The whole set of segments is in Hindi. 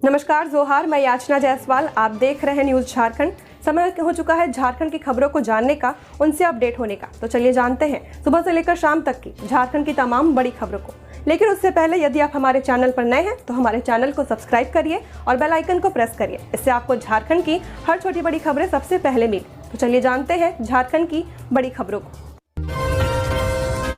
नमस्कार जोहार, मैं याचना जायसवाल। आप देख रहे हैं न्यूज़ झारखंड। समय हो चुका है झारखंड की खबरों को जानने का, उनसे अपडेट होने का। तो चलिए जानते हैं सुबह से लेकर शाम तक की झारखंड की तमाम बड़ी खबरों को। लेकिन उससे पहले यदि आप हमारे चैनल पर नए हैं तो हमारे चैनल को सब्सक्राइब करिए और बेल आइकन को प्रेस करिए। इससे आपको झारखंड की हर छोटी बड़ी खबरें सबसे पहले मिले। तो चलिए जानते हैं झारखंड की बड़ी खबरों को।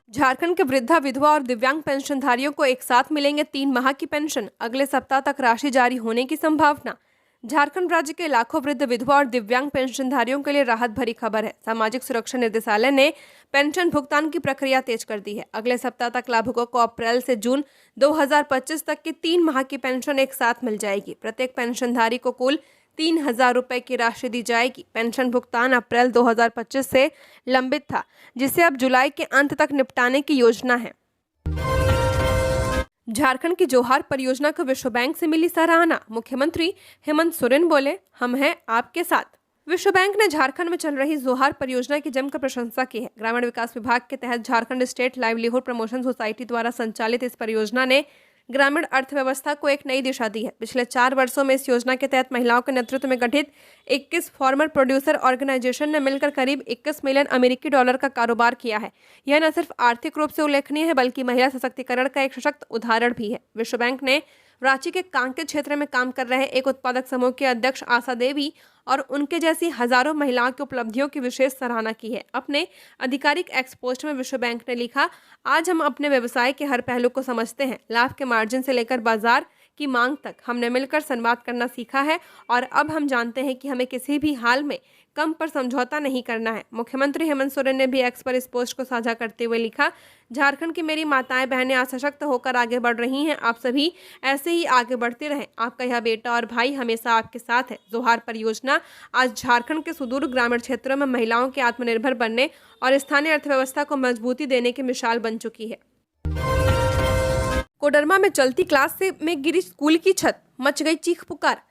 झारखंड के वृद्धा, विधवा और दिव्यांग पेंशनधारियों को एक साथ मिलेंगे 3 माह की पेंशन। अगले सप्ताह तक राशि जारी होने की संभावना। झारखंड राज्य के लाखों वृद्ध, विधवा और दिव्यांग पेंशनधारियों के लिए राहत भरी खबर है। सामाजिक सुरक्षा निदेशालय ने पेंशन भुगतान की प्रक्रिया तेज कर दी है। अगले सप्ताह तक लाभुकों को अप्रैल से जून 2025 तक की 3 माह की पेंशन एक साथ मिल जाएगी। प्रत्येक पेंशनधारी को कुल 3,000 रुपए की राशि दी जाएगी। पेंशन भुगतान अप्रैल 2025 से लंबित था, जिसे अब जुलाई के अंत तक निपटाने की योजना है। झारखंड की जोहार परियोजना को विश्व बैंक से मिली सराहना। मुख्यमंत्री हेमंत सोरेन बोले, हम हैं आपके साथ। विश्व बैंक ने झारखंड में चल रही जोहार परियोजना की जमकर प्रशंसा की है। ग्रामीण विकास विभाग के तहत Jharkhand state livelihood promotion society द्वारा संचालित इस परियोजना ने ग्रामीण अर्थव्यवस्था को एक नई दिशा दी है। पिछले 4 वर्षों में इस योजना के तहत महिलाओं के नेतृत्व में गठित 21 फार्मर प्रोड्यूसर ऑर्गेनाइजेशन ने मिलकर करीब 21 मिलियन अमेरिकी डॉलर का कारोबार किया है। यह न सिर्फ आर्थिक रूप से उल्लेखनीय है, बल्कि महिला सशक्तिकरण का एक सशक्त उदाहरण भी है। विश्व बैंक ने रांची के कांकेर क्षेत्र में काम कर रहे एक उत्पादक समूह के अध्यक्ष आशा देवी और उनके जैसी हजारों महिलाओं की उपलब्धियों की विशेष सराहना की है। अपने आधिकारिक एक्स पोस्ट में विश्व बैंक ने लिखा, आज हम अपने व्यवसाय के हर पहलू को समझते हैं। लाभ के मार्जिन से लेकर बाजार की मांग तक हमने मिलकर संवाद करना सीखा है और अब हम जानते हैं कि हमें किसी भी हाल में कम पर समझौता नहीं करना है। मुख्यमंत्री हेमंत सोरेन ने भी एक्स पर इस पोस्ट को साझा करते हुए लिखा, झारखंड की मेरी माताएं बहनें आज सशक्त होकर आगे बढ़ रही हैं। आप सभी ऐसे ही आगे बढ़ते रहें। आपका यह बेटा और भाई हमेशा आपके साथ है। जोहार परियोजना आज झारखंड के सुदूर ग्रामीण क्षेत्रों में महिलाओं के आत्मनिर्भर बनने और स्थानीय अर्थव्यवस्था को मजबूती देने की मिसाल बन चुकी है। कोडरमा में चलती क्लास में गिरी स्कूल की छत, मच गई चीख पुकार।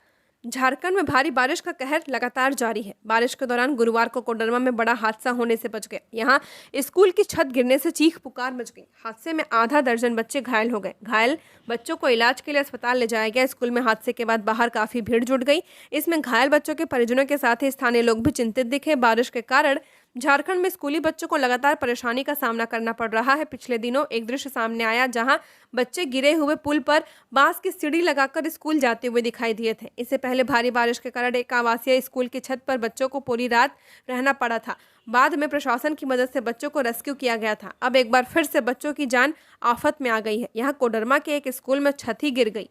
झारखंड में भारी बारिश का कहर लगातार जारी है। बारिश के दौरान गुरुवार को कोडरमा में बड़ा हादसा होने से बच गया। यहाँ स्कूल की छत गिरने से चीख पुकार मच गई। हादसे में आधा दर्जन बच्चे घायल हो गए। घायल बच्चों को इलाज के लिए अस्पताल ले जाया गया। स्कूल में हादसे के बाद बाहर काफी भीड़ जुट गई। इसमें घायल बच्चों के परिजनों के साथ ही स्थानीय लोग भी चिंतित दिखे। बारिश के कारण झारखंड में स्कूली बच्चों को लगातार परेशानी का सामना करना पड़ रहा है। पिछले दिनों एक दृश्य सामने आया जहां बच्चे गिरे हुए पुल पर बांस की सीढ़ी लगाकर स्कूल जाते हुए दिखाई दिए थे। इससे पहले भारी बारिश के कारण एक आवासीय स्कूल की छत पर बच्चों को पूरी रात रहना पड़ा था। बाद में प्रशासन की मदद से बच्चों को रेस्क्यू किया गया था। अब एक बार फिर से बच्चों की जान आफत में आ गई है। यहाँ कोडरमा के एक स्कूल में छत ही गिर गई।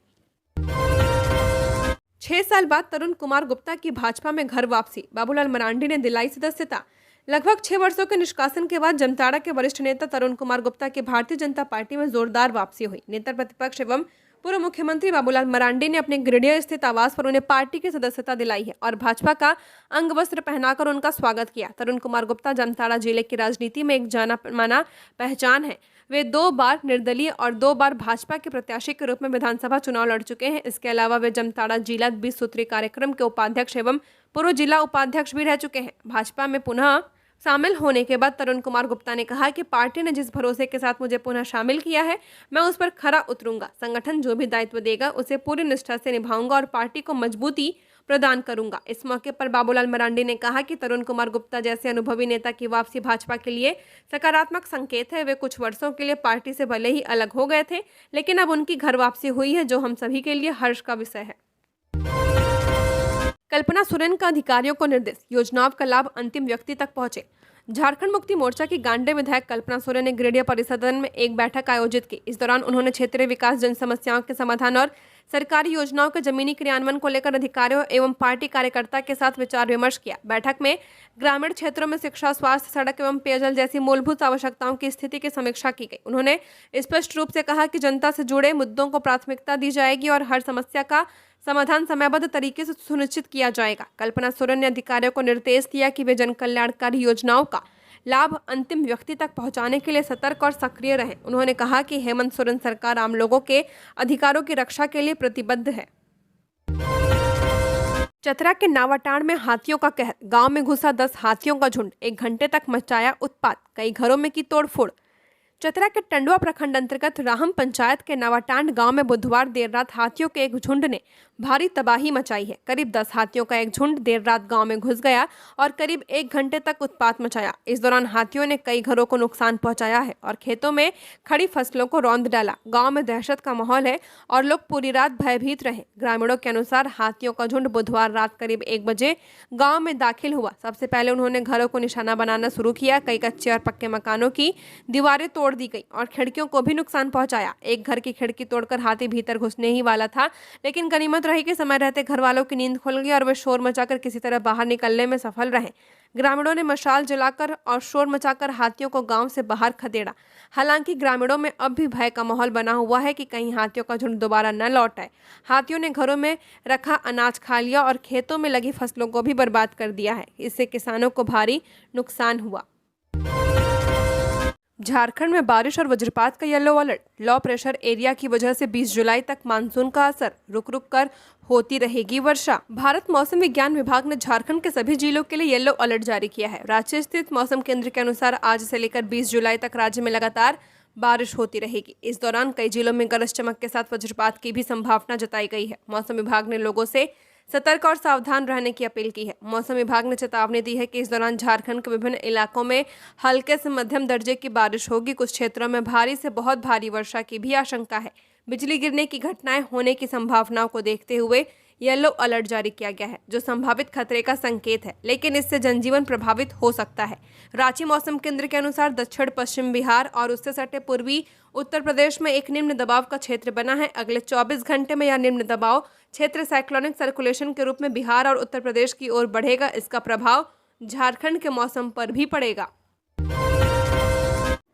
6 साल बाद तरुण कुमार गुप्ता की भाजपा में घर वापसी। बाबूलाल मरांडी ने दिलाई सदस्यता। लगभग 6 वर्षों के निष्कासन के बाद जामताड़ा के वरिष्ठ नेता तरुण कुमार गुप्ता की भारतीय जनता पार्टी में जोरदार वापसी हुई। नेता प्रतिपक्ष एवं पूर्व मुख्यमंत्री बाबूलाल मरांडी ने अपने गिरिडीह स्थित आवास पर उन्हें पार्टी की सदस्यता दिलाई है और भाजपा का अंग वस्त्र पहनाकर उनका स्वागत किया। तरुण कुमार गुप्ता जामताड़ा जिले की राजनीति में एक जाना माना पहचान है। वे 2 बार निर्दलीय और 2 बार भाजपा के प्रत्याशी के रूप में विधानसभा चुनाव लड़ चुके हैं। इसके अलावा वे जामताड़ा जिला 20 सूत्री कार्यक्रम के उपाध्यक्ष एवं पूर्व जिला उपाध्यक्ष भी रह चुके हैं। भाजपा में पुनः शामिल होने के बाद तरुण कुमार गुप्ता ने कहा कि पार्टी ने जिस भरोसे के साथ मुझे पुनः शामिल किया है, मैं उस पर खरा उतरूंगा। संगठन जो भी दायित्व देगा उसे पूरी निष्ठा से निभाऊंगा और पार्टी को मजबूती प्रदान करूंगा। इस मौके पर बाबूलाल मरांडी ने कहा कि तरुण कुमार गुप्ता जैसे अनुभवी नेता की वापसी भाजपा के लिए सकारात्मक संकेत है। वे कुछ वर्षों के लिए पार्टी से भले ही अलग हो गए थे, लेकिन अब उनकी घर वापसी हुई है, जो हम सभी के लिए हर्ष का विषय है। कल्पना सोरेन का अधिकारियों को निर्देश, योजनाओं का लाभ अंतिम व्यक्ति तक पहुंचे। झारखंड मुक्ति मोर्चा की गांडे विधायक कल्पना सोरेन ने गिरिडीह परिसदन में एक बैठक आयोजित की। इस दौरान उन्होंने क्षेत्रीय विकास, जन समस्याओं के समाधान और सरकारी योजनाओं के जमीनी क्रियान्वयन को लेकर अधिकारियों एवं पार्टी कार्यकर्ता के साथ विचार विमर्श किया। बैठक में ग्रामीण क्षेत्रों में शिक्षा, स्वास्थ्य, सड़क एवं पेयजल जैसी मूलभूत आवश्यकताओं की स्थिति की समीक्षा की गई। उन्होंने स्पष्ट रूप से कहा कि जनता से जुड़े मुद्दों को प्राथमिकता दी जाएगी और हर समस्या का समाधान समयबद्ध तरीके से सुनिश्चित किया जाएगा। कल्पना सोरेन ने अधिकारियों को निर्देश दिया कि वे जन कल्याणकारी योजनाओं का लाभ अंतिम व्यक्ति तक पहुंचाने के लिए सतर्क और सक्रिय रहें। उन्होंने कहा कि हेमंत सोरेन सरकार आम लोगों के अधिकारों की रक्षा के लिए प्रतिबद्ध है। चतरा के नावाटांड़ में हाथियों का कहर। गांव में घुसा 10 हाथियों का झुंड। 1 घंटे तक मचाया उत्पात। कई घरों में की तोड़फोड़। चतरा के टंडवा प्रखंड अंतर्गत राहम पंचायत के नवाटांड गांव में बुधवार देर रात हाथियों के एक झुंड ने भारी तबाही मचाई है। करीब 10 हाथियों का एक झुंड देर रात गांव में घुस गया और करीब 1 घंटे तक उत्पात मचाया। इस दौरान हाथियों ने कई घरों को नुकसान पहुंचाया है और खेतों में खड़ी फसलों को रौंद डाला। गांव में दहशत का माहौल है और लोग पूरी रात भयभीत रहे। ग्रामीणों के अनुसार हाथियों का झुंड बुधवार रात करीब 1 बजे गाँव में दाखिल हुआ। सबसे पहले उन्होंने घरों को निशाना बनाना शुरू किया। कई कच्चे और पक्के मकानों की दीवारें तोड़ दी गई और खिड़कियों को भी नुकसान पहुंचाया। एक घर की खिड़की तोड़कर हाथी भीतर घुसने ही वाला था, लेकिन गनीमत रही कि समय रहते घर वालों की नींद खुल गई और वे शोर मचाकर किसी तरह बाहर निकलने में सफल रहे। ग्रामीणों ने मशाल जलाकर और शोर मचाकर हाथियों को गांव से बाहर खदेड़ा। हालांकि ग्रामीणों में अब भी भय का माहौल बना हुआ है कि कहीं हाथियों का झुंड दोबारा न लौट आए। हाथियों ने घरों में रखा अनाज खा लिया और खेतों में लगी फसलों को भी बर्बाद कर दिया है। इससे किसानों को भारी नुकसान हुआ। झारखंड में बारिश और वज्रपात का yellow alert. Low pressure area की वजह से 20 जुलाई तक मानसून का असर, रुक रुक कर होती रहेगी वर्षा। भारत मौसम विज्ञान विभाग ने झारखंड के सभी जिलों के लिए येलो अलर्ट जारी किया है। रांची स्थित मौसम केंद्र के अनुसार आज से लेकर 20 जुलाई तक राज्य में लगातार बारिश होती रहेगी। इस दौरान कई जिलों में गरज चमक के साथ वज्रपात की भी संभावना जताई गई है। मौसम विभाग ने लोगों से सतर्क और सावधान रहने की अपील की है। मौसम विभाग ने चेतावनी दी है कि इस दौरान झारखंड के विभिन्न इलाकों में हल्के से मध्यम दर्जे की बारिश होगी। कुछ क्षेत्रों में भारी से बहुत भारी वर्षा की भी आशंका है। बिजली गिरने की घटनाएं होने की संभावनाओं को देखते हुए येलो अलर्ट जारी किया गया है, जो संभावित खतरे का संकेत है, लेकिन इससे जनजीवन प्रभावित हो सकता है। रांची मौसम केंद्र के अनुसार दक्षिण पश्चिम बिहार और उससे सटे पूर्वी उत्तर प्रदेश में एक निम्न दबाव का क्षेत्र बना है। अगले 24 घंटे में यह निम्न दबाव क्षेत्र साइक्लोनिक सर्कुलेशन के रूप में बिहार और उत्तर प्रदेश की ओर बढ़ेगा। इसका प्रभाव झारखंड के मौसम पर भी पड़ेगा।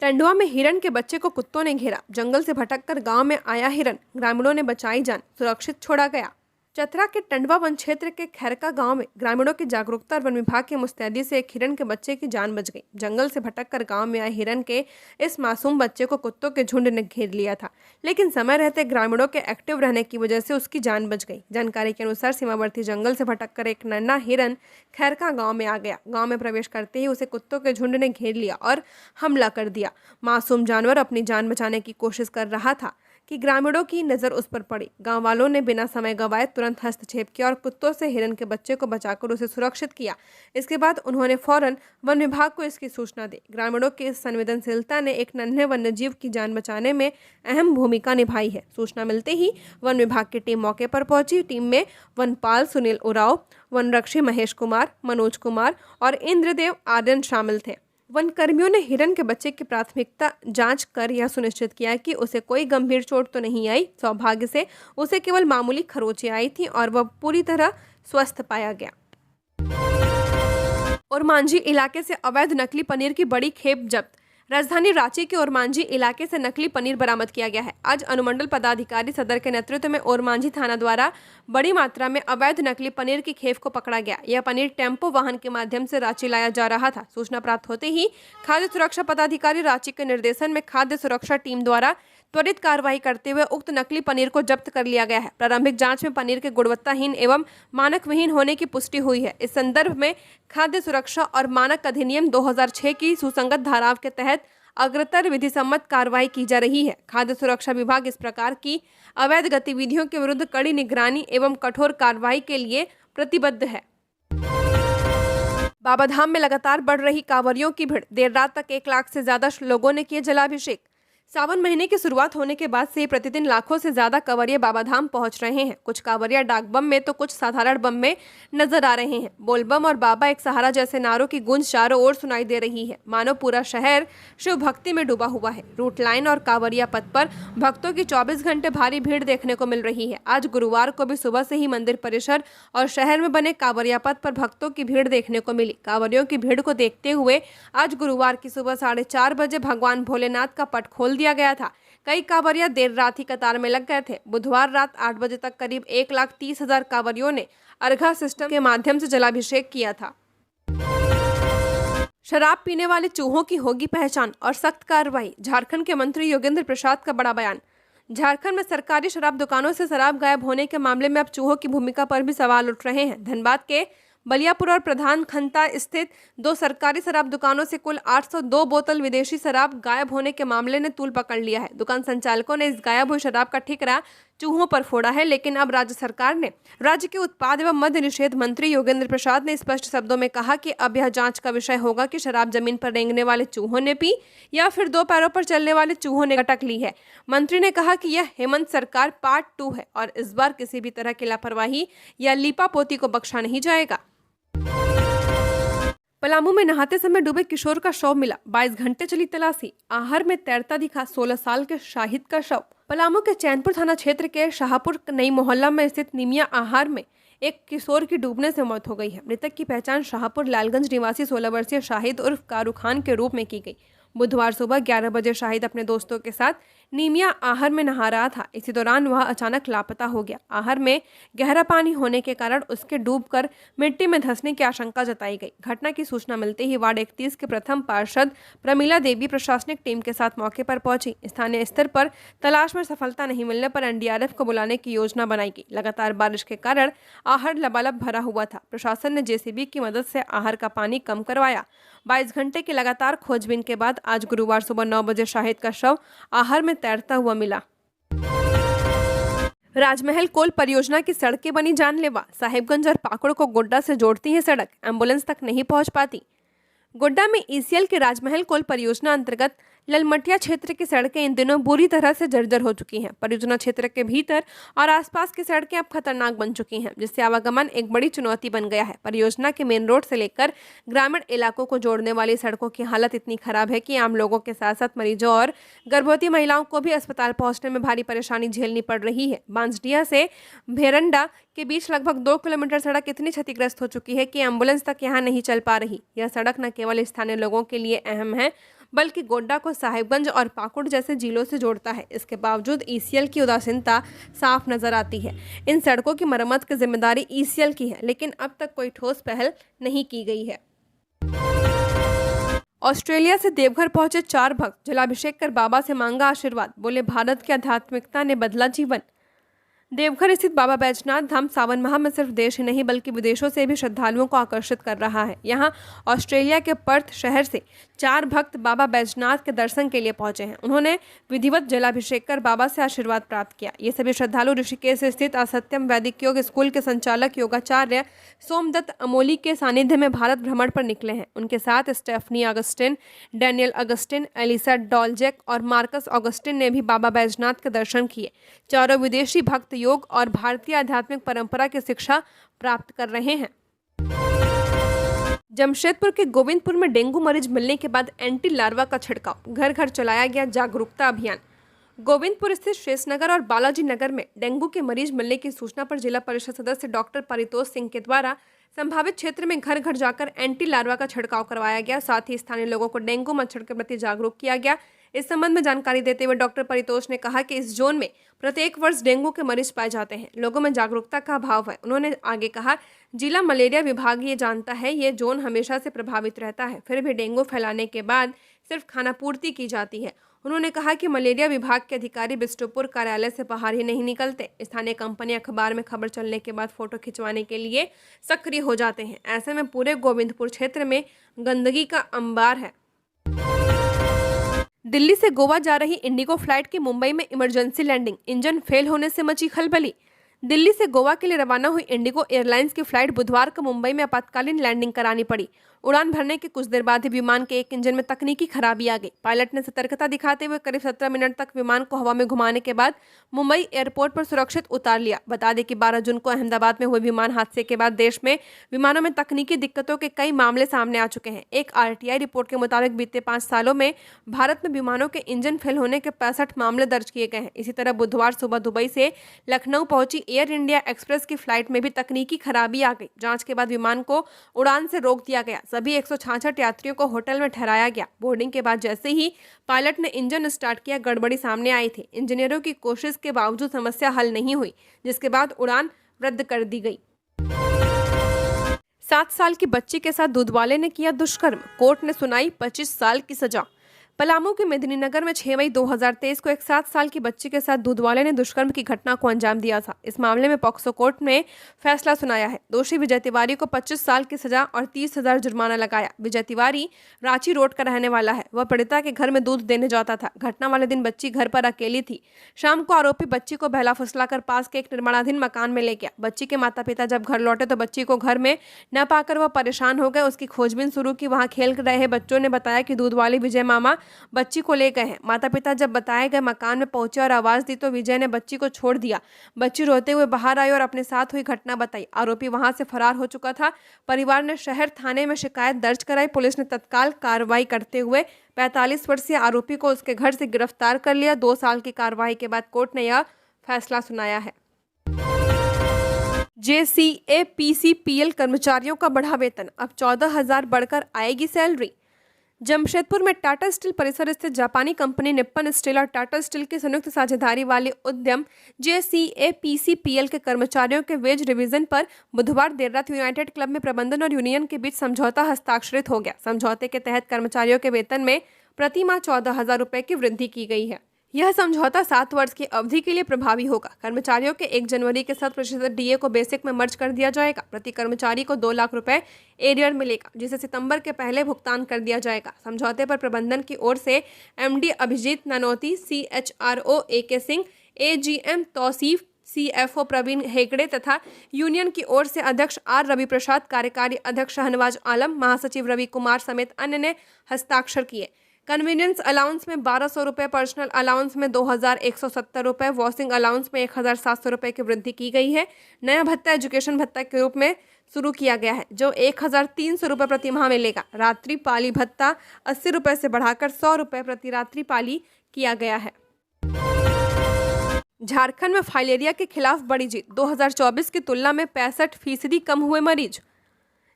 टंडवा में हिरण के बच्चे को कुत्तों ने घेरा। जंगल से भटककर गांव में आया हिरण, ग्रामीणों ने बचाई जान, सुरक्षित छोड़ा गया। चतरा के टंडवा वन क्षेत्र के खैरका गांव में ग्रामीणों की जागरूकता और वन विभाग की मुस्तैदी से एक हिरण के बच्चे की जान बच गई। जंगल से भटककर गांव में आए हिरण के इस मासूम बच्चे को कुत्तों के झुंड ने घेर लिया था, लेकिन समय रहते ग्रामीणों के एक्टिव रहने की वजह से उसकी जान बच गई। जानकारी के अनुसार सीमावर्ती जंगल से भटककर एक नन्हा हिरण खैरका गाँव में आ गया। गाँव में प्रवेश करते ही उसे कुत्तों के झुंड ने घेर लिया और हमला कर दिया। मासूम जानवर अपनी जान बचाने की कोशिश कर रहा था कि ग्रामीणों की नजर उस पर पड़ी। गांव वालों ने बिना समय गंवाए तुरंत हस्तक्षेप किया और कुत्तों से हिरण के बच्चे को बचाकर उसे सुरक्षित किया। इसके बाद उन्होंने फौरन वन विभाग को इसकी सूचना दी। ग्रामीणों की इस संवेदनशीलता ने एक नन्हे वन्यजीव की जान बचाने में अहम भूमिका निभाई है। सूचना मिलते ही वन विभाग की टीम मौके पर पहुंची। टीम में वनपाल सुनील उराव, वनरक्षी महेश कुमार, मनोज कुमार और इंद्रदेव आर्यन शामिल थे। वन कर्मियों ने हिरण के बच्चे की प्राथमिकता जांच कर यह सुनिश्चित किया कि उसे कोई गंभीर चोट तो नहीं आई। सौभाग्य से उसे केवल मामूली खरोंचें आई थी और वह पूरी तरह स्वस्थ पाया गया। ओरमांझी इलाके से अवैध नकली पनीर की बड़ी खेप जब्त। राजधानी रांची के ओरमांझी इलाके से नकली पनीर बरामद किया गया है। आज अनुमंडल पदाधिकारी सदर के नेतृत्व में ओरमांझी थाना द्वारा बड़ी मात्रा में अवैध नकली पनीर की खेप को पकड़ा गया। यह पनीर टेम्पो वाहन के माध्यम से रांची लाया जा रहा था। सूचना प्राप्त होते ही खाद्य सुरक्षा पदाधिकारी रांची के निर्देशन में खाद्य सुरक्षा टीम द्वारा त्वरित कार्रवाई करते हुए उक्त नकली पनीर को जब्त कर लिया गया है। प्रारंभिक जांच में पनीर के गुणवत्ताहीन एवं मानक विहीन होने की पुष्टि हुई है। इस संदर्भ में खाद्य सुरक्षा और मानक अधिनियम 2006 की सुसंगत धाराओं के तहत अग्रतर विधि सम्मत कार्रवाई की जा रही है। खाद्य सुरक्षा विभाग इस प्रकार की अवैध गतिविधियों के विरुद्ध कड़ी निगरानी एवं कठोर कार्रवाई के लिए प्रतिबद्ध है। बाबाधाम में लगातार बढ़ रही कांवरियों की भीड़। देर रात तक 1 लाख से ज्यादा लोगों ने किए जलाभिषेक। सावन महीने की शुरुआत होने के बाद से प्रतिदिन लाखों से ज्यादा कांवरिया बाबाधाम पहुंच रहे हैं। कुछ कांवरिया डाक बम में तो कुछ साधारण बम में नजर आ रहे हैं। बोलबम और बाबा एक सहारा जैसे नारों की गूंज चारों ओर सुनाई दे रही है। मानो पूरा शहर शिव भक्ति में डूबा हुआ है। रूट लाइन और कांवरिया पथ पर भक्तों की 24 घंटे भारी भीड़ देखने को मिल रही है। आज गुरुवार को भी सुबह से ही मंदिर परिसर और शहर में बने कांवरिया पथ पर भक्तों की भीड़ देखने को मिली। कांवरियों की भीड़ को देखते हुए आज गुरुवार की सुबह 4:30 बजे भगवान भोलेनाथ का पट खोल दिया गया था। कई कांवरिया देर रात ही कतार में लग गए थे। बुधवार रात 8 बजे तक करीब 1,30,000 कांवरियों ने अर्घा सिस्टम के माध्यम से जलाभिषेक किया था। शराब पीने वाले चूहों की होगी पहचान और सख्त कार्रवाई। झारखंड के मंत्री योगेंद्र प्रसाद का बड़ा बयान। झारखंड में सरकारी शराब दुकानों से शराब गायब होने के मामले में अब चूहों की भूमिका पर भी सवाल उठ रहे हैं। धनबाद के बलियापुर और प्रधान खंता स्थित 2 सरकारी शराब दुकानों से कुल 802 बोतल विदेशी शराब गायब होने के मामले ने तूल पकड़ लिया है। दुकान संचालकों ने इस गायब हुई शराब का ठिकरा चूहों पर फोड़ा है, लेकिन अब राज्य सरकार ने राज्य के उत्पाद एवं मद्य निषेध मंत्री योगेंद्र प्रसाद ने स्पष्ट शब्दों में कहा कि अब यह जांच का विषय होगा कि शराब जमीन पर रेंगने वाले चूहों ने पी या फिर 2 पैरों पर चलने वाले चूहों ने गटक ली है। मंत्री ने कहा कि यह हेमंत सरकार पार्ट 2 है और इस बार किसी भी तरह की लापरवाही या लीपापोती को बख्शा नहीं जाएगा। पलामू में नहाते समय डूबे किशोर का शव मिला, 22 घंटे चली तलाशी, आहर में तैरता दिखा 16 साल के शाहिद का शव। पलामू के चैनपुर थाना क्षेत्र के शाहपुर नई मोहल्ला में स्थित निमिया आहर में एक किशोर की डूबने से मौत हो गई है। मृतक की पहचान शाहपुर लालगंज निवासी 16 वर्षीय शाहिद उर्फ कारू खान के रूप में की गई। बुधवार सुबह 11 बजे शाहिद अपने दोस्तों के साथ नीमिया आहर में नहा रहा था। इसी दौरान वह अचानक लापता हो गया। आहर में गहरा पानी होने के कारण उसके डूबकर मिट्टी में धंसने की आशंका जताई गई। घटना की सूचना मिलते ही वार्ड 31 के प्रथम पार्षद प्रमीला देवी प्रशासनिक टीम के साथ मौके पर पहुंची। स्थानीय स्तर पर तलाश में सफलता नहीं मिलने पर एनडीआरएफ को बुलाने की योजना बनाई गई। लगातार बारिश के कारण आहर लबालब भरा हुआ था। प्रशासन ने जेसीबी की मदद से आहर का पानी कम करवाया। 22 घंटे की लगातार खोजबीन के बाद आज गुरुवार सुबह 9 बजे शाहिद का शव आहर में तैरता हुआ मिला। राजमहल कोल परियोजना की सड़कें बनी जानलेवा, साहिबगंज और पाकुड़ को गोड्डा से जोड़ती है सड़क, एम्बुलेंस तक नहीं पहुंच पाती। गोड्डा में ईसीएल के राजमहल कोल परियोजना अंतर्गत ललमटिया क्षेत्र की सड़कें इन दिनों बुरी तरह से जर्जर हो चुकी हैं। परियोजना क्षेत्र के भीतर और आसपास की सड़कें अब खतरनाक बन चुकी हैं, जिससे आवागमन एक बड़ी चुनौती बन गया है। परियोजना के मेन रोड से लेकर ग्रामीण इलाकों को जोड़ने वाली सड़कों की हालत इतनी खराब है कि आम लोगों के साथ साथ मरीजों और गर्भवती महिलाओं को भी अस्पताल पहुंचने में भारी परेशानी झेलनी पड़ रही है। बांसडिया से भेरंडा के बीच लगभग 2 किलोमीटर सड़क इतनी क्षतिग्रस्त हो चुकी है कि एम्बुलेंस तक यहां नहीं चल पा रही। यह सड़क न केवल स्थानीय लोगों के लिए अहम है, बल्कि गोड्डा को साहिबगंज और पाकुड़ जैसे जिलों से जोड़ता है। इसके बावजूद ईसीएल की उदासीनता साफ नजर आती है। इन सड़कों की मरम्मत की जिम्मेदारी ईसीएल की है, लेकिन अब तक कोई ठोस पहल नहीं की गई है। ऑस्ट्रेलिया से देवघर पहुंचे 4 भक्त, जलाभिषेक कर बाबा से मांगा आशीर्वाद, बोले भारत की आध्यात्मिकता ने बदला जीवन। देवघर स्थित बाबा बैजनाथ धाम सावन माह में सिर्फ देश ही नहीं बल्कि विदेशों से भी श्रद्धालुओं को आकर्षित कर रहा है। यहाँ ऑस्ट्रेलिया के पर्थ शहर से 4 भक्त बाबा बैजनाथ के दर्शन के लिए पहुंचे हैं। उन्होंने विधिवत जलाभिषेक कर बाबा से आशीर्वाद प्राप्त किया। ये सभी श्रद्धालु ऋषिकेश स्थित असत्यम वैदिक योग स्कूल के संचालक योगाचार्य सोमदत्त अमोली के सानिध्य में भारत भ्रमण पर निकले हैं। उनके साथ Stephanie Augustin, Daniel Augustin, Elisa डॉलजैक और मार्कस ऑगस्टिन ने भी बाबा बैजनाथ के दर्शन किए। चारों विदेशी भक्त योग और भारतीय आध्यात्मिक परंपरा की शिक्षा प्राप्त कर रहे हैं। जमशेदपुर के गोविंदपुर में डेंगू मरीज मिलने के बाद एंटी लार्वा का छिड़काव, घर घर चलाया गया जागरूकता अभियान। गोविंदपुर स्थित शेषनगर और बालाजी नगर में डेंगू के मरीज मिलने की सूचना पर जिला परिषद सदस्य डॉक्टर परितोष सिंह के द्वारा संभावित क्षेत्र में घर घर जाकर एंटी लार्वा का छिड़काव करवाया गया। साथ ही स्थानीय लोगों को डेंगू मच्छर के प्रति जागरूक किया गया। इस संबंध में जानकारी देते हुए डॉक्टर परितोष ने कहा कि इस जोन में प्रत्येक वर्ष डेंगू के मरीज पाए जाते हैं। लोगों में जागरूकता का अभाव है। उन्होंने आगे कहा, जिला मलेरिया विभाग ये जानता है ये जोन हमेशा से प्रभावित रहता है, फिर भी डेंगू फैलाने के बाद सिर्फ खानापूर्ति की जाती है। उन्होंने कहा कि मलेरिया विभाग के अधिकारी बिष्टुपुर कार्यालय से बाहर ही नहीं निकलते। स्थानीय कंपनी अखबार में खबर चलने के बाद फोटो खिंचवाने के लिए सक्रिय हो जाते हैं। ऐसे में पूरे गोविंदपुर क्षेत्र में गंदगी का अंबार है। दिल्ली से गोवा जा रही इंडिगो फ्लाइट की मुंबई में इमरजेंसी लैंडिंग, इंजन फेल होने से मची खलबली। दिल्ली से गोवा के लिए रवाना हुई इंडिगो एयरलाइंस की फ्लाइट बुधवार को मुंबई में आपातकालीन लैंडिंग करानी पड़ी। उड़ान भरने के कुछ देर बाद ही विमान के एक इंजन में तकनीकी खराबी आ गई। पायलट ने सतर्कता दिखाते हुए करीब 17 मिनट तक विमान को हवा में घुमाने के बाद मुंबई एयरपोर्ट पर सुरक्षित उतार लिया। बता दें कि 12 जून को अहमदाबाद में हुए विमान हादसे के बाद देश में विमानों में तकनीकी दिक्कतों के कई मामले सामने आ चुके हैं। एक आरटीआई रिपोर्ट के मुताबिक बीते 5 सालों में भारत में विमानों के इंजन फेल होने के 65 मामले दर्ज किए गए हैं। इसी तरह बुधवार सुबह दुबई से लखनऊ पहुंची एयर इंडिया एक्सप्रेस की फ्लाइट में भी तकनीकी खराबी आ गई। जांच के बाद विमान को उड़ान से रोक दिया गया। सभी 166 यात्रियों को होटल में ठहराया गया। बोर्डिंग के बाद जैसे ही पायलट ने इंजन स्टार्ट किया, गड़बड़ी सामने आई थी। इंजीनियरों की कोशिश के बावजूद समस्या हल नहीं हुई, जिसके बाद उड़ान रद्द कर दी गई। 7 साल की बच्ची के साथ दूध वाले ने किया दुष्कर्म, कोर्ट ने सुनाई 25 साल की सजा। पलामू के मेदिनीनगर में 6 मई 2023 को एक 7 साल की बच्ची के साथ दूध वाले ने दुष्कर्म की घटना को अंजाम दिया था। इस मामले में पॉक्सो कोर्ट ने फैसला सुनाया है। दोषी विजय तिवारी को 25 साल की सजा और 30,000 जुर्माना लगाया। विजय तिवारी रांची रोड का रहने वाला है। वह पीड़िता के घर में दूध देने जाता था। घटना वाले दिन बच्ची घर पर अकेली थी। शाम को आरोपी बच्ची को बहला फुसलाकर पास के एक निर्माणाधीन मकान में ले गया। बच्ची के माता पिता जब घर लौटे तो बच्ची को घर में न पाकर वह परेशान हो गए। उसकी खोजबीन शुरू की। वहां खेल रहे बच्चों ने बताया कि दूध वाले विजय मामा बच्ची को ले गए हैं। माता पिता जब बताए गए मकान में पहुंचे और आवाज दी तो विजय ने बच्ची को छोड़ दिया। बच्ची रोते हुए बाहर आई और अपने साथ हुई घटना बताई। आरोपी वहां से फरार हो चुका था। परिवार ने शहर थाने में शिकायत दर्ज कराई। पुलिस ने तत्काल कार्रवाई करते हुए 45 वर्षीय आरोपी को उसके घर से गिरफ्तार कर लिया। 2 साल की कार्रवाई के बाद कोर्ट ने यह फैसला सुनाया है। JCAPCPL कर्मचारियों का बढ़ा वेतन, अब 14,000 बढ़कर आएगी सैलरी। जमशेदपुर में टाटा स्टील परिसर स्थित जापानी कंपनी निप्पन स्टील और टाटा स्टील की संयुक्त साझेदारी वाले उद्यम JCAPCPL के कर्मचारियों के वेज रिवीजन पर बुधवार देर रात यूनाइटेड क्लब में प्रबंधन और यूनियन के बीच समझौता हस्ताक्षरित हो गया। समझौते के तहत कर्मचारियों के वेतन में प्रति माह 14,000 रुपये की वृद्धि की गई है। यह समझौता 7 वर्ष की अवधि के लिए प्रभावी होगा। कर्मचारियों के 1 जनवरी के 7% DA को बेसिक में मर्ज कर दिया जाएगा। प्रति कर्मचारी को 2 लाख रुपए एरियर मिलेगा, जिसे सितंबर के पहले भुगतान कर दिया जाएगा। समझौते पर प्रबंधन की ओर से MD Abhijit नानोती, CHRO AK Singh, AGM Tausif, CFO Praveen Hegde तथा यूनियन की ओर से अध्यक्ष R रवि प्रसाद, कार्यकारी अध्यक्ष शहनवाज आलम, महासचिव रवि कुमार समेत अन्य ने हस्ताक्षर किए। कन्वीनियंस अलाउंस में 1,200 रुपये, पर्सनल अलाउंस में 2,170 रुपये, वॉशिंग अलाउंस में 1,700 रुपये की वृद्धि की गई है। नया भत्ता एजुकेशन भत्ता के रूप में शुरू किया गया है, जो 1,300 रुपये प्रति माह मिलेगा। रात्रि पाली भत्ता 80 रुपये से बढ़ाकर 100 रुपये प्रति रात्रि पाली किया गया है। झारखंड में फाइलेरिया के खिलाफ बड़ी जीत, 2024 की तुलना में 65% कम हुए मरीज।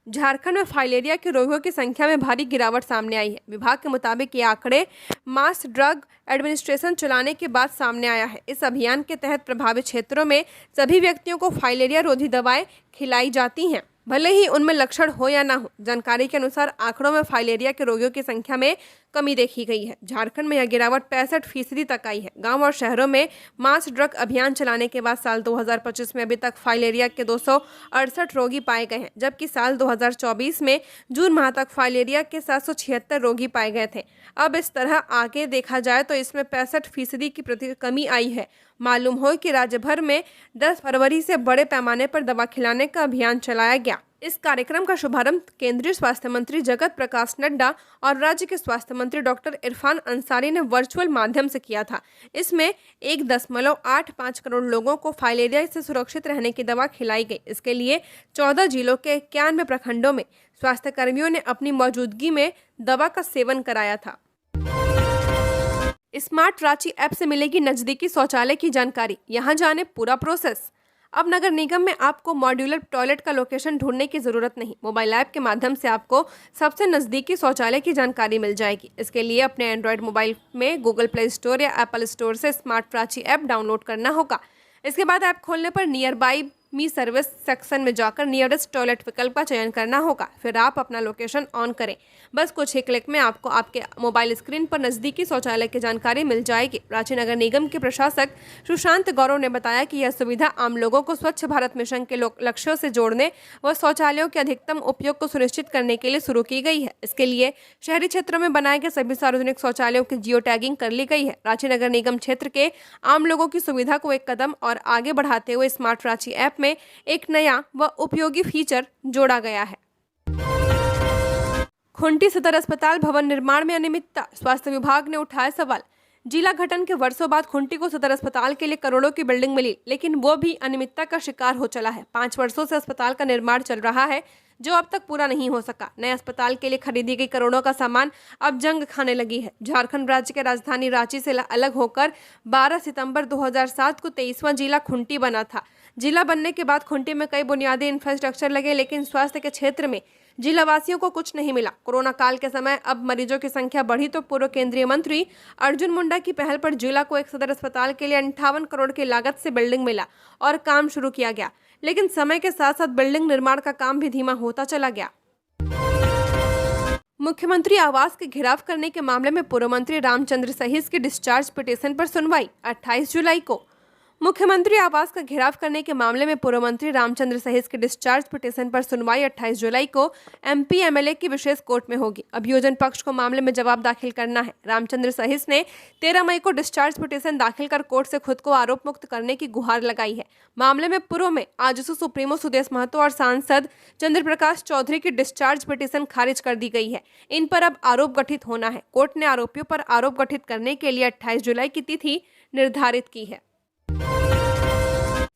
झारखंड में फाइलेरिया के रोगियों की संख्या में भारी गिरावट सामने आई है। विभाग के मुताबिक ये आंकड़े मास ड्रग एडमिनिस्ट्रेशन चलाने के बाद सामने आया है। इस अभियान के तहत प्रभावित क्षेत्रों में सभी व्यक्तियों को फाइलेरिया रोधी दवाएं खिलाई जाती हैं, भले ही उनमें लक्षण हो या ना हो। जानकारी के अनुसार आंकड़ों में फाइलेरिया के रोगियों की संख्या में कमी देखी गई है। झारखंड में यह गिरावट 65% तक आई है। गांव और शहरों में मास ड्रग अभियान चलाने के बाद साल 2025 में अभी तक फाइलेरिया के 268 रोगी पाए गए हैं, जबकि साल 2024 में जून माह तक फाइलेरिया के 776 रोगी पाए गए थे। अब इस तरह आगे देखा जाए तो इसमें 65% की कमी आई है। मालूम हो कि राज्य भर में 10 फरवरी से बड़े पैमाने पर दवा खिलाने का अभियान चलाया गया। इस कार्यक्रम का शुभारंभ केंद्रीय स्वास्थ्य मंत्री जगत प्रकाश नड्डा और राज्य के स्वास्थ्य मंत्री डॉक्टर इरफान अंसारी ने वर्चुअल माध्यम से किया था। इसमें 1.85 करोड़ लोगों को फाइलेरिया से सुरक्षित रहने की दवा खिलाई गई। इसके लिए 14 जिलों के 91 प्रखंडों में स्वास्थ्य कर्मियों ने अपनी मौजूदगी में दवा का सेवन कराया था। स्मार्ट रांची ऐप से मिलेगी नजदीकी शौचालय की जानकारी। यहाँ जाने पूरा प्रोसेस। अब नगर निगम में आपको मॉड्यूलर टॉयलेट का लोकेशन ढूंढने की जरूरत नहीं। मोबाइल ऐप के माध्यम से आपको सबसे नजदीकी शौचालय की जानकारी मिल जाएगी। इसके लिए अपने एंड्रॉयड मोबाइल में गूगल प्ले स्टोर या एप्पल स्टोर से स्मार्ट रांची ऐप डाउनलोड करना होगा। इसके बाद ऐप खोलने पर near by me service section में जाकर नियरेस्ट टॉयलेट विकल्प का चयन करना होगा। फिर आप अपना लोकेशन ऑन करें। बस कुछ ही क्लिक में आपको आपके मोबाइल स्क्रीन पर नजदीकी शौचालय की जानकारी मिल जाएगी। रांची नगर निगम के प्रशासक सुशांत गौरव ने बताया कि यह सुविधा आम लोगों को स्वच्छ भारत मिशन के लक्ष्यों से जोड़ने व शौचालयों के अधिकतम उपयोग को सुनिश्चित करने के लिए शुरू की गई है। इसके लिए शहरी क्षेत्रों में बनाए गए सभी सार्वजनिक शौचालयों की जियो टैगिंग कर ली गई है। रांची नगर निगम क्षेत्र के आम लोगों की सुविधा को एक कदम और आगे बढ़ाते हुए स्मार्ट रांची ऐप में एक नया व उपयोगी फीचर जोड़ा गया है। खुंटी सदर अस्पताल भवन निर्माण में अनियमितता, स्वास्थ्य विभाग ने उठाया सवाल। जिला गठन के वर्षों बाद खुंटी को सदर अस्पताल के लिए करोड़ों की बिल्डिंग मिली, लेकिन वो भी अनियमितता का शिकार हो चला है। 5 वर्षों से अस्पताल का निर्माण चल रहा है, जो अब तक पूरा नहीं हो सका। नए अस्पताल के लिए खरीदी गई करोड़ों का सामान अब जंग खाने लगी है। झारखंड राज्य के राजधानी रांची से अलग होकर 12 सितंबर 2007 को 23वां जिला खुंटी बना था। जिला बनने के बाद खुंटी में कई बुनियादी इंफ्रास्ट्रक्चर लगे, लेकिन स्वास्थ्य के क्षेत्र में जिला वासियों को कुछ नहीं मिला। कोरोना काल के समय अब मरीजों की संख्या बढ़ी तो पूर्व केंद्रीय मंत्री अर्जुन मुंडा की पहल पर जिला को एक सदर अस्पताल के लिए 58 करोड़ की लागत से बिल्डिंग मिला और काम शुरू किया गया, लेकिन समय के साथ साथ बिल्डिंग निर्माण का काम भी धीमा होता चला गया। मुख्यमंत्री आवास के घेराव करने के मामले में पूर्व मंत्री रामचंद्र सहीस की डिस्चार्ज पिटीशन पर सुनवाई 28 जुलाई को। मुख्यमंत्री आवास का घेराव करने के मामले में पूर्व मंत्री रामचंद्र सहीस की डिस्चार्ज पिटीशन पर सुनवाई 28 जुलाई को एमपी एमएलए की विशेष कोर्ट में होगी। अभियोजन पक्ष को मामले में जवाब दाखिल करना है। रामचंद्र सहीस ने 13 मई को डिस्चार्ज पिटीशन दाखिल कर कोर्ट से खुद को आरोप मुक्त करने की गुहार लगाई है। मामले में पूर्व में आजसू सुप्रीमो सुदेश महतो और सांसद चंद्र प्रकाश चौधरी की डिस्चार्ज पिटीशन खारिज कर दी गई है। इन पर अब आरोप गठित होना है। कोर्ट ने आरोपियों पर आरोप गठित करने के लिए 28 जुलाई की तिथि निर्धारित की है।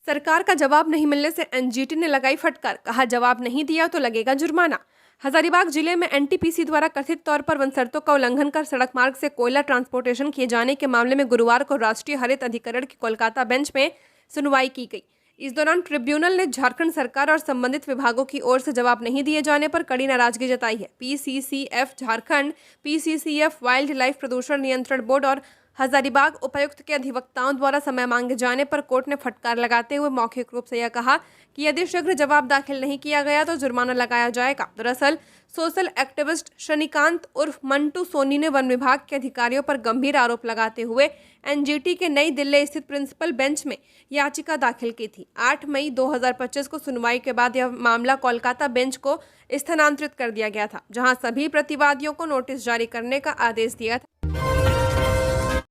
सरकार का जवाब नहीं मिलने से एनजीटी ने लगाई फटकार, कहा जवाब नहीं दिया तो लगेगा जुर्माना। हजारीबाग जिले में एनटीपीसी द्वारा कथित तौर पर वन शर्तों का उल्लंघन कर सड़क मार्ग से कोयला ट्रांसपोर्टेशन किए जाने के मामले में गुरुवार को राष्ट्रीय हरित अधिकरण की कोलकाता बेंच में सुनवाई की गई। इस दौरान ट्रिब्यूनल ने झारखंड सरकार और संबंधित विभागों की ओर से जवाब नहीं दिए जाने पर कड़ी नाराजगी जताई है। PCCF Jharkhand, PCCF wild life प्रदूषण नियंत्रण बोर्ड और हजारीबाग उपायुक्त के अधिवक्ताओं द्वारा समय मांगे जाने पर कोर्ट ने फटकार लगाते हुए मौखिक रूप से यह कहा कि यदि शीघ्र जवाब दाखिल नहीं किया गया तो जुर्माना लगाया जाएगा। दरअसल सोशल एक्टिविस्ट शनिकांत उर्फ मंटू सोनी ने वन विभाग के अधिकारियों पर गंभीर आरोप लगाते हुए एनजीटी के नई दिल्ली स्थित प्रिंसिपल बेंच में याचिका दाखिल की थी। 8 मई 2025 को सुनवाई के बाद यह मामला कोलकाता बेंच को स्थानांतरित कर दिया गया था, जहां सभी प्रतिवादियों को नोटिस जारी करने का आदेश दिया था।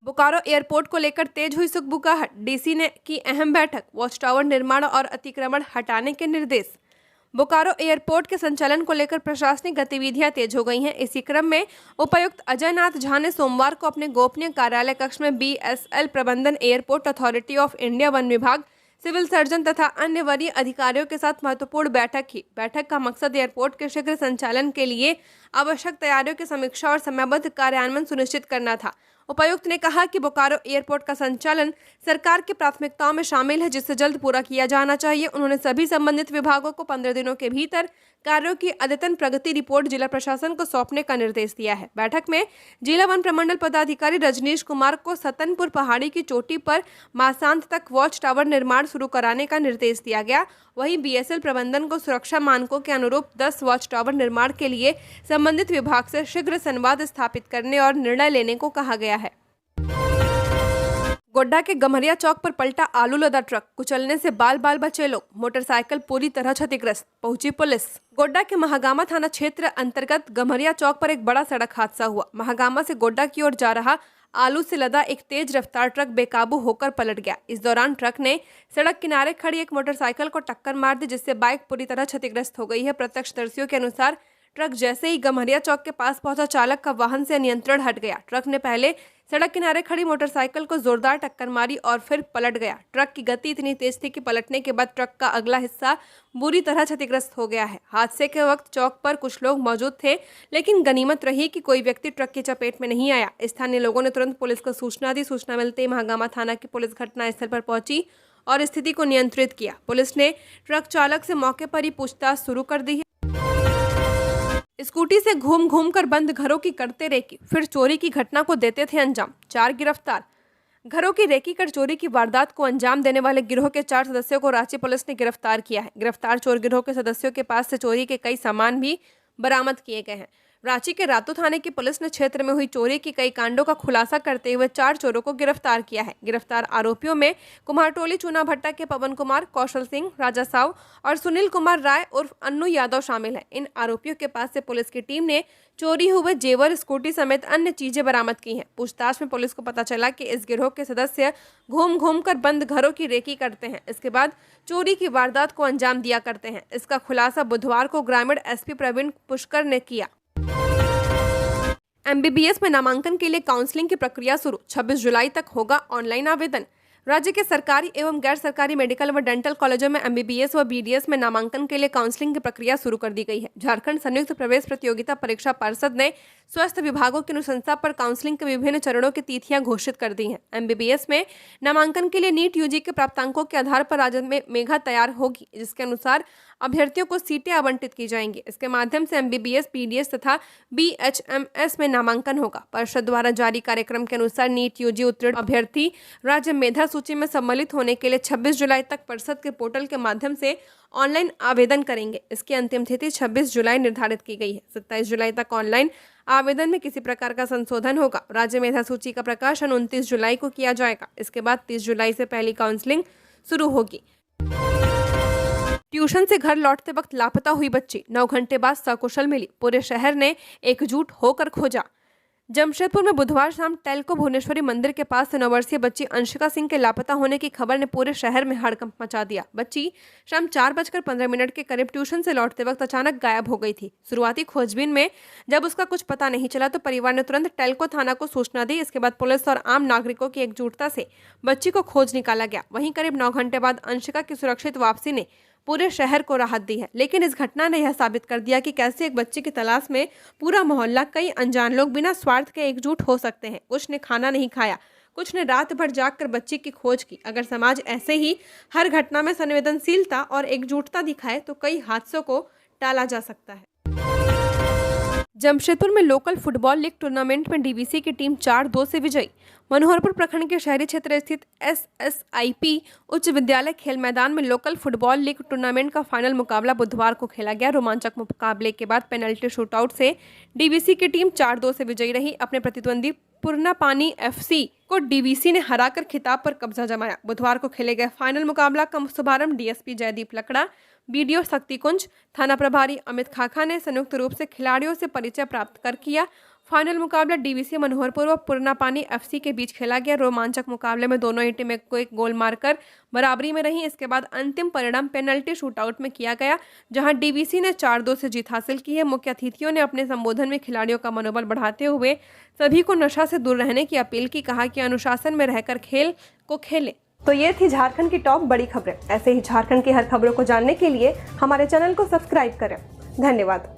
बोकारो एयरपोर्ट को लेकर तेज हुई सुगबुगाहट, डीसी ने की अहम बैठक, वॉच टावर निर्माण और अतिक्रमण हटाने के निर्देश। बोकारो एयरपोर्ट के संचालन को लेकर प्रशासनिक गतिविधियां तेज हो गई हैं। इसी क्रम में उपायुक्त अजय नाथ झा ने सोमवार को अपने गोपनीय कार्यालय कक्ष में बीएसएल प्रबंधन, airport authority of India, one विभाग, सिविल सर्जन तथा अन्य वरीय अधिकारियों के साथ महत्वपूर्ण बैठक की। बैठक का मकसद एयरपोर्ट के शीघ्र संचालन के लिए आवश्यक तैयारियों की समीक्षा और समयबद्ध कार्यान्वयन सुनिश्चित करना था। उपायुक्त ने कहा कि बोकारो एयरपोर्ट का संचालन सरकार की प्राथमिकताओं में शामिल है, जिसे जल्द पूरा किया जाना चाहिए। उन्होंने सभी संबंधित विभागों को 15 दिनों के भीतर कार्यों की अद्यतन प्रगति रिपोर्ट जिला प्रशासन को सौंपने का निर्देश दिया है। बैठक में जिला वन प्रमंडल पदाधिकारी रजनीश कुमार को सतनपुर पहाड़ी की चोटी पर मासांत तक वॉच टावर निर्माण शुरू कराने का निर्देश दिया गया। वहीं बीएसएल प्रबंधन को सुरक्षा मानकों के अनुरूप 10 वॉच टावर निर्माण के लिए संबंधित विभाग से शीघ्र संवाद स्थापित करने और निर्णय लेने को कहा गया है। गोड्डा के गम्हरिया चौक पर पलटा आलू लदा ट्रक, कुचलने से बाल बाल बचे लोग, मोटरसाइकिल पूरी तरह क्षतिग्रस्त, पहुंची पुलिस। गोड्डा के महागामा थाना क्षेत्र अंतर्गत गम्हरिया चौक पर एक बड़ा सड़क हादसा हुआ। महागामा से गोड्डा की ओर जा रहा आलू से लदा एक तेज रफ्तार ट्रक बेकाबू होकर पलट गया। इस दौरान ट्रक ने सड़क किनारे खड़ी एक मोटरसाइकिल को टक्कर मार दी, जिससे बाइक पूरी तरह क्षतिग्रस्त हो गई है। प्रत्यक्षदर्शियों के अनुसार ट्रक जैसे ही गम्हरिया चौक के पास पहुंचा, चालक का वाहन से नियंत्रण हट गया। ट्रक ने पहले सड़क किनारे खड़ी मोटरसाइकिल को जोरदार टक्कर मारी और फिर पलट गया। ट्रक की गति इतनी तेज थी कि पलटने के बाद ट्रक का अगला हिस्सा बुरी तरह क्षतिग्रस्त हो गया है। हादसे के वक्त चौक पर कुछ लोग मौजूद थे, लेकिन गनीमत रही कि कोई व्यक्ति ट्रक की चपेट में नहीं आया। स्थानीय लोगों ने तुरंत पुलिस को सूचना दी। सूचना मिलते ही महागामा थाना की पुलिस घटनास्थल पर पहुंची और स्थिति को नियंत्रित किया। पुलिस ने ट्रक चालक से मौके पर ही पूछताछ शुरू कर दी है। स्कूटी से घूम घूम कर बंद घरों की करते रेकी, फिर चोरी की घटना को देते थे अंजाम, 4 गिरफ्तार। घरों की रेकी कर चोरी की वारदात को अंजाम देने वाले गिरोह के 4 सदस्यों को रांची पुलिस ने गिरफ्तार किया है। गिरफ्तार चोर गिरोह के सदस्यों के पास से चोरी के कई सामान भी बरामद किए गए हैं। रांची के रातू थाने की पुलिस ने क्षेत्र में हुई चोरी के कई कांडों का खुलासा करते हुए 4 चोरों को गिरफ्तार किया है। गिरफ्तार आरोपियों में कुम्हारटोली चूना भट्टा के पवन कुमार, कौशल सिंह, राजा साव और सुनील कुमार राय उर्फ अन्नू यादव शामिल है। इन आरोपियों के पास से पुलिस की टीम ने चोरी हुए जेवर, स्कूटी समेत अन्य चीजें बरामद की हैं। पूछताछ में पुलिस को पता चला कि इस गिरोह के सदस्य घूम घूम कर बंद घरों की रेकी करते हैं, इसके बाद चोरी की वारदात को अंजाम दिया करते हैं। इसका खुलासा बुधवार को ग्रामीण एसपी प्रवीण पुष्कर ने किया। एमबीबीएस में नामांकन के लिए काउंसलिंग की प्रक्रिया शुरू, 26 जुलाई तक होगा ऑनलाइन आवेदन। राज्य के सरकारी एवं गैर सरकारी मेडिकल व डेंटल कॉलेजों में एमबीबीएस व बीडीएस में नामांकन के लिए काउंसलिंग की प्रक्रिया शुरू कर दी गई है। झारखंड संयुक्त प्रवेश प्रतियोगिता परीक्षा परिषद ने स्वास्थ्य विभागों की अनुशंसा पर काउंसलिंग के विभिन्न चरणों की तिथियां घोषित कर दी हैं। एमबीबीएस में नामांकन के लिए नीट यूजी के प्राप्तांकों के आधार पर राज्य में मेघा तैयार होगी, जिसके अनुसार अभ्यर्थियों को सीटें आवंटित की जाएंगी। इसके माध्यम से एमबीबीएस, पीडीएस तथा बीएचएमएस में नामांकन होगा। परिषद द्वारा जारी कार्यक्रम के अनुसार नीट यूजी उत्तीर्ण अभ्यर्थी राज्य मेधा सूची में सम्मिलित होने के लिए 26 जुलाई तक परिषद के पोर्टल के माध्यम से ऑनलाइन आवेदन करेंगे। इसकी अंतिम तिथि 26 जुलाई निर्धारित की गई है। 27 जुलाई तक ऑनलाइन आवेदन में किसी प्रकार का संशोधन होगा। राज्य मेधा सूची का प्रकाशन 29 जुलाई को किया जाएगा। इसके बाद 30 जुलाई से पहली काउंसलिंग शुरू होगी। ट्यूशन से घर लौटते वक्त लापता हुई बच्ची 9 घंटे बाद सकुशल मिली। पूरे शहर ने एकजुट होकर खोजा। जमशेदपुर में बुधवार शाम टेल्को भुवनेश्वरी मंदिर के पास से 9 वर्षीय बच्ची अंशिका सिंह के लापता होने की खबर ने पूरे शहर में हड़कंप मचा दिया। बच्ची शाम 4:15 के करीब ट्यूशन से लौटते वक्त अचानक गायब हो गई थी। शुरुआती खोजबीन में जब उसका कुछ पता नहीं चला तो परिवार ने तुरंत टेल्को थाना को सूचना दी। इसके बाद पुलिस और आम नागरिकों की एकजुटता से बच्ची को खोज निकाला गया। वहीं करीब 9 घंटे बाद अंशिका की सुरक्षित वापसी ने पूरे शहर को राहत दी है। लेकिन इस घटना ने यह साबित कर दिया कि कैसे एक बच्चे की तलाश में पूरा मोहल्ला, कई अनजान लोग बिना स्वार्थ के एकजुट हो सकते हैं। कुछ ने खाना नहीं खाया, कुछ ने रात भर जागकर बच्ची की खोज की। अगर समाज ऐसे ही हर घटना में संवेदनशीलता और एकजुटता दिखाए तो कई हादसों को टाला जा सकता है। जमशेदपुर में लोकल फुटबॉल लीग टूर्नामेंट में डीवीसी की टीम 4-2 से विजयी। मनोहरपुर प्रखंड के शहरी क्षेत्र स्थित SSIP उच्च विद्यालय खेल मैदान में लोकल फुटबॉल लीग टूर्नामेंट का फाइनल मुकाबला बुधवार को खेला गया। रोमांचक मुकाबले के बाद पेनल्टी शूटआउट से डीवीसी की टीम 4-2 से विजयी रही। अपने प्रतिद्वंदी पूर्णापानी FC को डीवीसी ने हराकर खिताब पर कब्जा जमाया। बुधवार को खेले गए फाइनल मुकाबला का शुभारंभ DSP जयदीप लकड़ा, BDO शक्तिकुंज, थाना प्रभारी अमित खाखा ने संयुक्त रूप से खिलाड़ियों से परिचय प्राप्त कर किया। फाइनल मुकाबला डीवीसी मनोहरपुर व पूर्णापानी FC के बीच खेला गया। रोमांचक मुकाबले में दोनों ही टीमें को एक गोल मारकर बराबरी में रही। इसके बाद अंतिम परिणाम पेनल्टी शूटआउट में किया गया, जहां डीवीसी ने 4-2 से जीत हासिल की है। मुख्य अतिथियों ने अपने संबोधन में खिलाड़ियों का मनोबल बढ़ाते हुए सभी को नशा से दूर रहने की अपील की। कहा कि अनुशासन में रहकर खेल को खेलें। तो ये थी झारखंड की टॉप बड़ी खबरें। ऐसे ही झारखंड की हर खबरों को जानने के लिए हमारे चैनल को सब्सक्राइब करें। धन्यवाद।